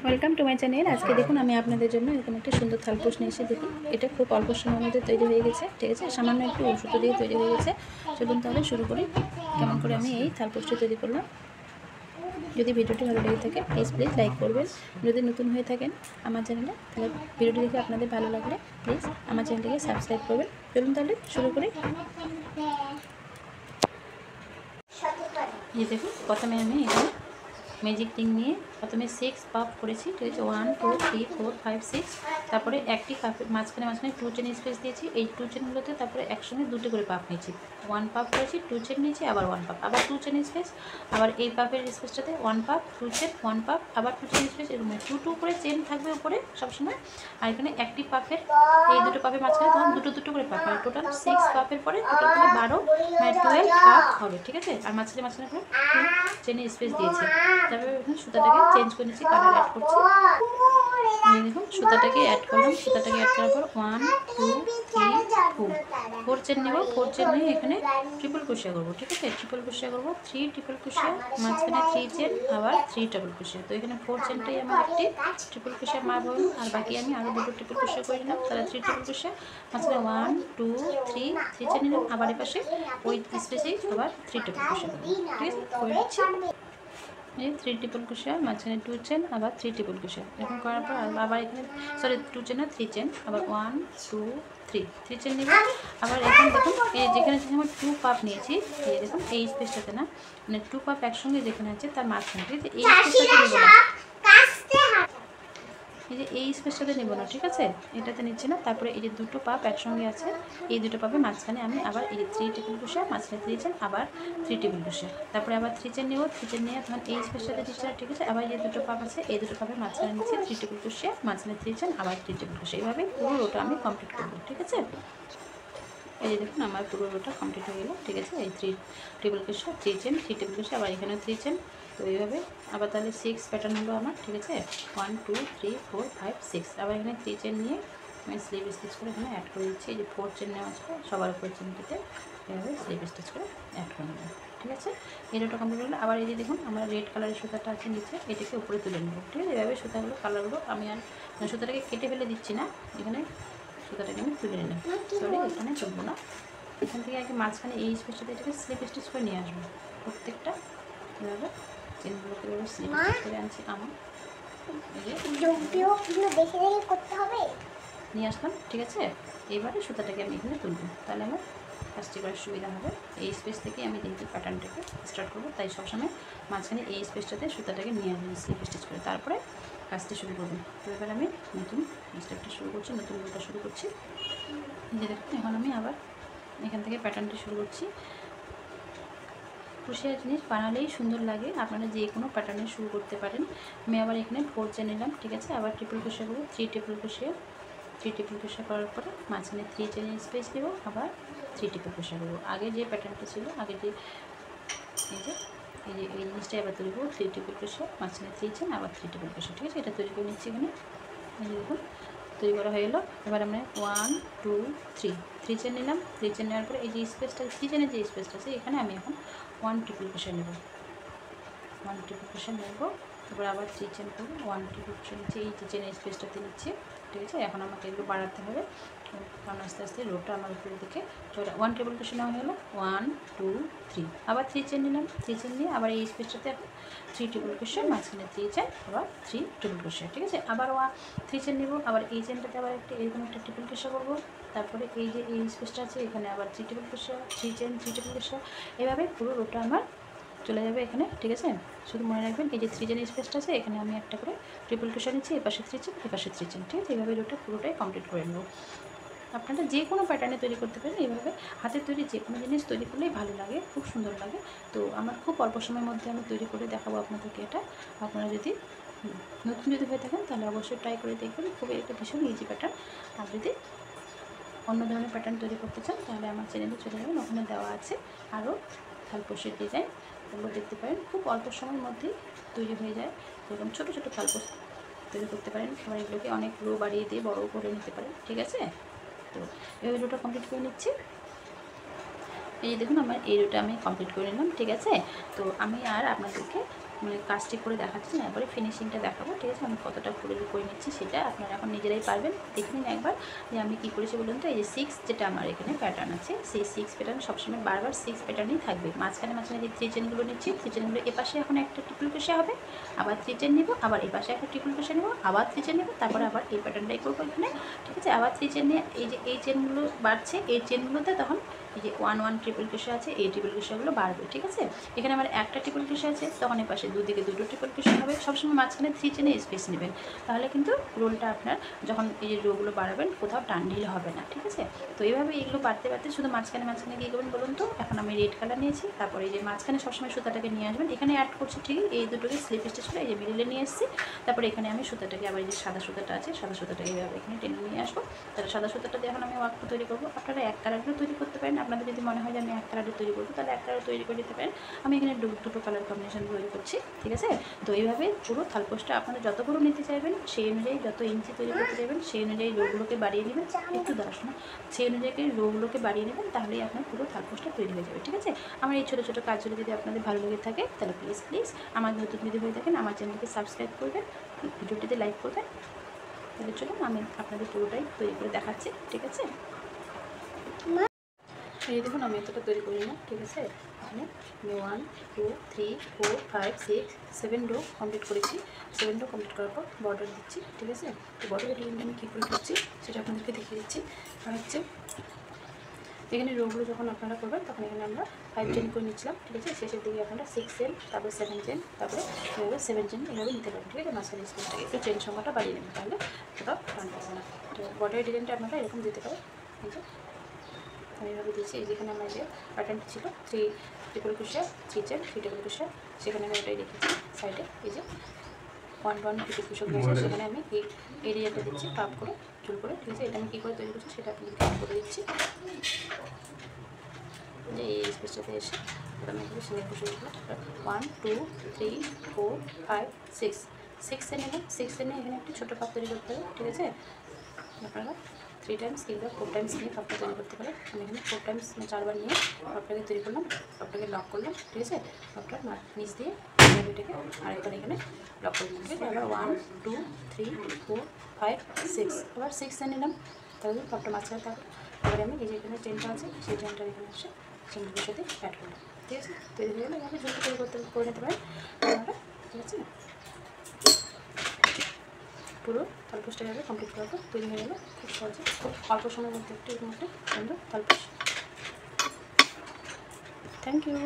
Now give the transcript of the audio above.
Welcome to my channel. আজকে দেখুন আমি আপনাদের জন্য এরকম একটা সুন্দর থালপোষ নিয়ে এসে দেখুন এটা খুব অল্প সময়ের মধ্যে তৈরি হয়ে গেছে। ঠিক আছে, সামান্য একটু ওষুধ দিয়ে তৈরি হয়ে গেছে। চলুন তাহলে শুরু করি কেমন করে আমি এই থালপোষটি তৈরি করলাম। যদি ভিডিওটি ভালো লেগে থাকে প্লিজ লাইক করবেন। যদি নতুন হয়ে থাকেন আমার চ্যানেলে, তাহলে ভিডিওটি দেখে আপনাদের ভালো লাগলে প্লিজ আমার চ্যানেলটিকে সাবস্ক্রাইব করবেন। চলুন তাহলে শুরু করি। এই দেখুন প্রথমে আমি এখানে ম্যাজিক রিং নিয়ে প্রথমে 6 পাপ করেছি। ঠিক আছে, 1 2 3 4 5 6। তারপরে একটি কাপের মাঝখানে 2 চেন স্পেস দিয়েছি। এই 2 চেনগুলোতে তারপরে একসঙ্গে দুটো করে পাপ নিয়েছি। 1 পাপ করেছি, 2 চেন নিয়েছি, আবার 1 পাপ, আবার 2 চেন স্পেস, আবার এই পাপের স্পেসটাতে 1 পাপ, 2 চেন, 1 পাপ, আবার 2 চেন স্পেস। এরকম 2 করে চেন থাকবে উপরে সবসময়। আর এখানে একটি পাপের এই দুটো পাপের মাঝখানে তখন দুটো করে পাপ হয়। টোটাল 6 পাপের পরে টোটাল 12 12 পাপ হবে। ঠিক আছে, আর মাঝখানে চেনের স্পেস দিয়েছি। তারপরে এখানে সুতাটাকে চেঞ্জ করে নিচ্ছি, কালার অ্যাড করছি। দেখুন সুতাটাকে অ্যাড করলাম। সুতাটাকে অ্যাড করার পর 1 2 3 4 চেন নেব। 4 চেন নিয়ে এখানে ট্রিপল ক্রোশিয়া করবো। ঠিক আছে, ট্রিপল ক্রোশিয়া করবো, 3 ট্রিপল ক্রোশিয়া, মাঝখানে 3 চেন, আবার 3 ট্রিপল ক্রোশিয়া। তো এখানে 4 চেনটাই আমার একটি ট্রিপল ক্রোশিয়া মাপ হলো। আর বাকি আমি আরও দুটো ট্রিপল ক্রোশিয়া করে নিলাম, তাহলে 3 ট্রিপল ক্রোশিয়া, মাঝখানে 1 2 3 চেন নিলাম। আবার এর পাশে ওই স্পেসেই আবার 3 ট্রিপল ক্রোশিয়া করবো। ঠিক আছে, করে নিচ্ছি। এই 3 ট্রিপল ক্রোশিয়া, মাঝখানে 2 চেন, আবার 3 ট্রিপল ক্রোশিয়া। এরকম করার পর আবার এখানে 2 চেন না 3 চেন, আবার 1 2 3 চেন নেব। আবার এখন দেখুন এই যেখানে আমার 2 পাপ নিয়েছি, এই দেখুন এই স্পেসটাতে না, মানে 2 পাপ একসঙ্গে যেখানে আছে তার মাঝখানে, ঠিক আছে, এই স্পেসটাতে নেব না, এই যে এই স্পেসটাতে নেব না। ঠিক আছে, এটাতে নিচ্ছি না। তারপরে এই যে দুটো পাপ একসঙ্গে আছে, এই দুটো পাপের মাঝখানে আমি আবার এই যে 3 টেবিল ক্রোশিয়া, মাঝখানে 3 চেন, আবার 3 টেবিল ক্রোশিয়া, তারপরে আবার 3 চেন নেব। 3 চেন নিয়ে তখন এই স্পেসটাতে দিচ্ছি। ঠিক আছে, আবার এই দুটো পাপ আছে, এই দুটো পাপের মাঝখানে নিচ্ছি 3 টেবিল ক্রোশিয়া, মাঝখানে 3 চেন, আবার 3 টেবিল ক্রোশিয়া। এইভাবে পুরো রোটা আমি কমপ্লিট করব। ঠিক আছে, এই যে দেখুন আমার পুরো রোটা কমপ্লিট হয়ে গেল। ঠিক আছে, এই 3 টেবিল ক্রোশিয়া, 3 চেন, 3 টেবিল ক্রোশিয়া, আবার এখানেও 3 চেন। তো এইভাবে আবার তাহলে 6 প্যাটার্ন হলো আমার। ঠিক আছে, 1 2 3 4 5 6। আবার এখানে 3 চেন নিয়ে আমি স্লিভ স্টিচ করে এখানে অ্যাড করে দিচ্ছি। এই যে 4 চেন নেওয়া ছিল সবার উপরে চেনটিতে এইভাবে স্লিভ স্টিচ করে অ্যাড করে নেব। ঠিক আছে, এই রোটা কমপ্লিট হলো। আবার এই যে দেখুন আমার রেড কালারের সুতাটা আছে নিচে, এটাকে উপরে তুলে নেব। ঠিক আছে, এইভাবে সুতাগুলো কালারগুলো আমি আর সুতাটাকে কেটে ফেলে দিচ্ছি না, এখানে সুতাটাকে আমি তুলে নিলাম। সরি, এখানে তুলবো না, এখান থেকে আগে মাঝখানে এই স্পেসটাতে এটাকে স্লিপ স্টিচ করে নিয়ে আসবো। প্রত্যেকটা এভাবে চেনগুলোকে এভাবে স্লিপ স্টিচ করে আনছি আমার, করতে হবে নিয়ে আসলাম। ঠিক আছে, এইবারে সুতাটাকে আমি এখানে তুলবো, তাহলে আমার কাজটি করার সুবিধা হবে। এই স্পেস থেকে আমি কিন্তু প্যাটার্নটাকে স্টার্ট করবো, তাই সবসময় মাঝখানে এই স্পেসটাতে সুতাটাকে নিয়ে আসবো স্লিপ স্টিচ করে, তারপরে কাজটি শুরু করবো। তো এবার আমি নতুন স্টেপটা শুরু করছি, নতুন রোটা শুরু করছি। যে দেখুন এখন আমি আবার এখান থেকে প্যাটার্নটি শুরু করছি। ক্রোশিয়ার জিনিস বানালেই সুন্দর লাগে, আপনারা যে কোনো প্যাটার্নে শুরু করতে পারেন। আমি আবার এখানে 4 চেন নিলাম। ঠিক আছে, আবার ট্রিপল ক্রোশিয়া করবো, 3 ট্রিপল ক্রোশিয়া, 3 ট্রিপল ক্রোশিয়া করার পরে মাঝখানে 3 চেনের স্পেস দেবো, আবার 3 ট্রিপল ক্রোশিয়া করবো। আগে যে প্যাটার্নটা ছিল, আগে যে এই জিনিসটা এবার তৈরি করবো, 3 ট্রিপল ক্রোশিয়া, মাঝখানে 3 চেন, আবার 3 ট্রিপল ক্রোশিয়া। ঠিক আছে, এটা তৈরি করে নিচ্ছি এখানে। এই দেখুন তৈরি করা হয়ে গেলো। এবার আমরা 1 2 3 চেন নিলাম। 3 চেন নেওয়ার পরে এই যে স্পেসটা, 3 চেনের যে স্পেসটা আছে এখানে আমি এখন 1 ট্রিপল ক্রোশিয়া নেব, 1 ট্রিপল ক্রোশিয়া নেব। তারপর আবার 3 চেন করবো, 1 ট্রিপল ক্রোশিয়া নিচ্ছি, এই যে চেনের স্পেসটাতে নিচ্ছি। ঠিক আছে, এখন আমাকে এগুলো বাড়াতে হবে, কারণ আস্তে আস্তে রোডটা আমার উপরের দিকে চলে। 1 ট্রিপল ক্রোশিয়া নেওয়া হয়ে গেলো, 1 2 3, আবার 3 চেন নিলাম। 3 চেন নিয়ে আবার এই স্পেসটাতে 3 ট্রিপল ক্রোশিয়া, মাঝখানে 3 চেন, আবার 3 ট্রিপল ক্রোশিয়া। ঠিক আছে, আবার 3 চেন নেব, আবার এই চেনটাতে আবার এরকম একটা ট্রিপল ক্রোশিয়া করবো। তারপরে এই যে এই স্পেসটা আছে এখানে আবার 3 ট্রিপল ক্রোশিয়া, 3 চেন, 3 ট্রিপল ক্রোশিয়া, এভাবে পুরো রোটা আমার চলে যাবে এখানে। ঠিক আছে, শুধু মনে রাখবেন এই যে 3 চেনের স্পেসটা আছে এখানে আমি একটা করে ট্রিপল ক্রোশিয়া নিচ্ছি, এই পাশে 3 চেন, এই পাশে 3 চেন। ঠিক আছে, এইভাবে রোটা পুরোটাই কমপ্লিট করে নেব। আপনারা যে কোনো প্যাটার্নে তৈরি করতে পারেন, এইভাবে হাতের তৈরি যে কোনো জিনিস তৈরি করলেই ভালো লাগে, খুব সুন্দর লাগে। তো আমার খুব অল্প সময়ের মধ্যে আমি তৈরি করে দেখাবো আপনাদেরকে এটা। আপনারা যদি নতুন হয়ে থাকেন তাহলে অবশ্যই ট্রাই করে দেখবেন, খুবই একটা ভীষণ ইজি প্যাটার্ন। আর যদি অন্য ধরনের প্যাটার্ন তৈরি করতে চান তাহলে আমার চ্যানেলে চলে যাবেন, ওখানে দেওয়া আছে আরও থালপোষের ডিজাইন, ওগুলো দেখতে পারেন। খুব অল্প সময়ের মধ্যেই তৈরি হয়ে যায়, এরকম ছোটো ছোটো থালপোষ তৈরি করতে পারেন। আবার এগুলোকে অনেক রো বাড়িয়ে দিয়ে বড়ও করে নিতে পারেন। ঠিক আছে, তো এই রোটা কমপ্লিট করে নিচ্ছি। এই যে দেখুন আমার এই রোটা আমি কমপ্লিট করে নিলাম। ঠিক আছে, তো আমি আর আপনাদেরকে মানে কাজটি করে দেখাচ্ছি না, এরপরে ফিনিশিংটা দেখাবো, ঠিক আছে। আমি কতটা করে নিচ্ছি সেটা আপনারা এখন নিজেরাই পারবেন, দেখে নিন একবার যে আমি কী করেছি বলুন তো। এই যে 6 যেটা আমার এখানে প্যাটার্ন আছে, সেই 6 প্যাটার্ন সবসময় বারবার 6 প্যাটার্নই থাকবে। মাঝখানে যে 3 চেনগুলো নিচ্ছি, 3 চেনগুলো এপাশে এখন একটা ট্রিপল ক্রোশে হবে, আবার 3 চেন নেব, আবার এপাশে একটা ট্রিপল ক্রোশে নেব, আবার 3 চেন নেব, তারপরে আবার এই প্যাটার্নটাই করবো এখানে, ঠিক আছে। আবার 3 চেন নিয়ে এই যে এই চেনগুলো বাড়ছে, এই চেনগুলোতে তখন এই যে 1 1 ট্রিপল ক্রোশে আছে, এই ট্রিপল ক্রোশেগুলো বাড়বে, ঠিক আছে। এখানে আমার একটা ট্রিপল ক্রোশে আছে, তখন এই পাশে দুদিকে দুটো ট্রিপল ক্রোশে হবে। সবসময় মাঝখানে 3 চেনে স্পেস নেবেন, তাহলে কিন্তু রোলটা আপনার যখন এই যে রোগুলো বাড়াবেন কোথাও টান ঢিল হবে না, ঠিক আছে। তো এইভাবে এগুলো বাড়তে বাড়তে শুধু মাঝখানে কী করবেন বলুন তো। এখন আমি রেড কালার নিয়েছি, তারপরে এই যে মাঝখানে সবসময় সুতাটাকে নিয়ে আসবেন, এখানে অ্যাড করছি ঠিকই, এই দুটোকে স্লিপ স্টিচগুলো এই যে মিডিলে নিয়ে এসেছি, তারপরে এখানে আমি সুতাটাকে আবার এই যে সাদা সুতাটা আছে, সাদা সুতাটাকে এইভাবে এখানে টেনে নিয়ে আসবো। তাহলে সাদা সুতাটা দিয়ে এখন আমি ওয়ার্কটা তৈরি করবো। আপনারা এক কালারেরও তৈরি করতে পারেন, আপনাদের যদি মনে হয় যে আমি এক কালারের তৈরি করবো তাহলে এক কালার তৈরি করে দিতে পারেন। আমি এখানে দুটো কালার কম্বিনেশন তৈরি করছি, ঠিক আছে। তো এইভাবে পুরো থালপোস্টটা আপনারা যত বড় নিতে চাইবেন সেই অনুযায়ী, যত ইঞ্চি তৈরি করতে চাইবেন সেই অনুযায়ী রোগুলোকে বাড়িয়ে নেবেন, একটু দর্শনা সেই অনুযায়ী রোগুলোকে বাড়িয়ে নেবেন, তাহলেই আপনার পুরো থালপোস্টটা তৈরি হয়ে যাবে, ঠিক আছে। আমার এই ছোটো ছোটো কাজগুলো যদি আপনাদের ভালো লেগে থাকে তাহলে প্লিজ আমার নতুন ভিডিও হয়ে থাকেন আমার চ্যানেলকে সাবস্ক্রাইব করবেন, ভিডিওটিতে লাইক করবেন। তাহলে চলুন আমি আপনাদের পুরোটাই তৈরি করে দেখাচ্ছি, ঠিক আছে। এই দেখুন আমি এতটা তৈরি করি না, ঠিক আছে। এখানে আমি 1 2 3 4 5 6 7 রো কমপ্লিট করেছি। 7 রো কমপ্লিট করার পর বর্ডার দিচ্ছি, ঠিক আছে। তো বর্ডার ডিজাইনটা আমি কী করে করছি সেটা আপনাদেরকে দেখিয়ে দিচ্ছি। আর হচ্ছে এখানে রোগুলো যখন আপনারা করবেন তখন এখানে আমরা 5 চেন করে নিচ্ছিলাম, ঠিক আছে। শেষের দিকে আপনারা 6 চেন, তারপরে 7 চেন, তারপরে এভাবে 7 চেন এভাবে নিতে পারেন, ঠিক আছে। মাঝখানে স্পেসটাকে একটু চেন সংখ্যাটা বাড়িয়ে নেবেন, তাহলে ওটা টান পাবে না। তো বর্ডার ডিজাইনটা আপনারা এরকম দিতে পারেন, ঠিক আছে। আমি এভাবে দিয়েছি, এই যেখানে আমার যে প্যাটার্নটা ছিল 3 triple crochet, 3 chain, 3 triple crochet, সেখানে আমি ওটাই রেখেছি সাইডে। এই যে 1 1 ট্রিপল ক্রোশে রয়েছে, সেখানে আমি এই এরিয়াটা দিচ্ছি কাপ করে চুল করে, ঠিক আছে। এটা আমি কী করে তৈরি করছি সেটা আপনাদেরকে কাপ করে দিচ্ছি। যে এই স্পেসটাতে এসে আমি এগুলো সিঙ্গেল ক্রোশে দিলাম। 1 2 3 4 5 6 চেন নেবেন, 6 চেনে এখানে একটি ছোটো কাপ তৈরি করতে হবে, ঠিক আছে। আপনারা 3 টাইমস কিংবা 4 টাইমস নিয়ে কাপটা তৈরি করতে পারেন। আমি এখানে 4 টাইমস 4বার নিয়ে কাপটাকে তৈরি করলাম, কাপটাকে লক করলাম, ঠিক আছে। কাপটার নিচ দিয়ে এটাকে আরেকবার এখানে লক করে দিলাম, ঠিক আছে। আবার 1 2 3 4 5 6 আবার 6 চেন নিলাম, তাহলে কাপটা মাঝখানে থাকবে। এবারে আমি এই যে এখানে চেনটা আছে সেই চেনটা এখানে এসে চেনগুলোর সাথে অ্যাড করলাম, ঠিক আছে। তৈরি হয়ে গেলে এভাবে ঝুঁকি তৈরি করে নিতে পারেন আপনারা, ঠিক আছে। পুরো থালপোস্টটা এভাবে কমপ্লিট করার পর তৈরি হয়ে গেল খুব সহজে, খুব অল্প সময়ের মধ্যে একটু সুন্দর থালপোস্ট। Thank you.